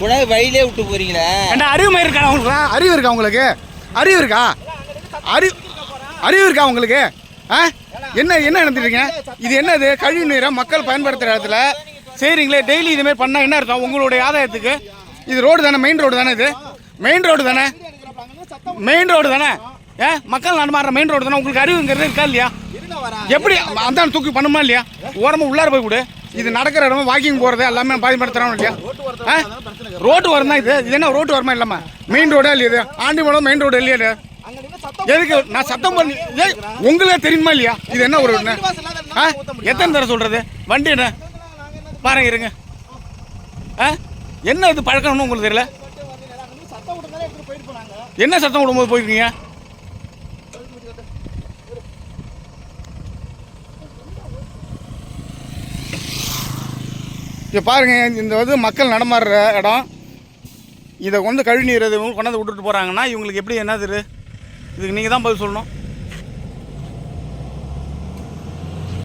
கூட வழியிலே விட்டு போறீங்களா? ஏண்டா அறிவு மாதிரி இருக்கா உங்களுக்கு? அறிவு இருக்கா உங்களுக்கு? அறிவு இருக்கா? அறிவு இருக்கா உங்களுக்கு? என்ன என்ன நடந்துட்டீங்க? இது என்னது? கழிவு நீரை மக்கள் பயன்படுத்துகிற இடத்துல சரிங்களே டெய்லி இதுமாரி பண்ணால் என்ன அர்த்தம்? உங்களுடைய ஆதாயத்துக்கு இது ரோடு தானே, மெயின் ரோடு தானே, இது மெயின் ரோடு தானே, மெயின் ரோடு தானே, மக்கள் நடமாடுற மெயின் ரோடு தானே. உங்களுக்கு அறிவுங்கிறது இருக்கா இல்லையா? எப்படி அந்த தூக்கி பண்ணுமா இல்லையா? ஓரமாக உள்ளார போய் கொடு. இது நடக்கிற இடமா, வாக்கிங் போகிறது எல்லாமே பயன்படுத்துகிறோம் இல்லையா? ரோட்டு வரம் தான் இது. இது என்ன ரோட்டு வரமா இல்லாமல் மெயின் ரோடா இல்லையா? இது ஆண்டிமலம் மெயின் ரோடு இல்லையா? எதுக்கு நான் சத்தம் பண்ணி உங்களுக்கு தெரியுமா இல்லையா? இது என்ன ஒரு எத்தனை தடவை சொல்கிறது? வண்டி என்ன பாருங்க இருங்க. என்ன இது பழக்கணும்னு உங்களுக்கு தெரியல? என்ன சத்தம் விடும்போது போயிருக்கீங்க? இப்போ பாருங்க, இந்த வந்து மக்கள் நடமாடுற இடம். இதை கொண்டு கழிவு நீர் கொண்டாந்து விட்டுட்டு போகிறாங்கன்னா இவங்களுக்கு எப்படி என்னது? இதுக்கு நீங்கள் தான் பதில் சொல்லணும்.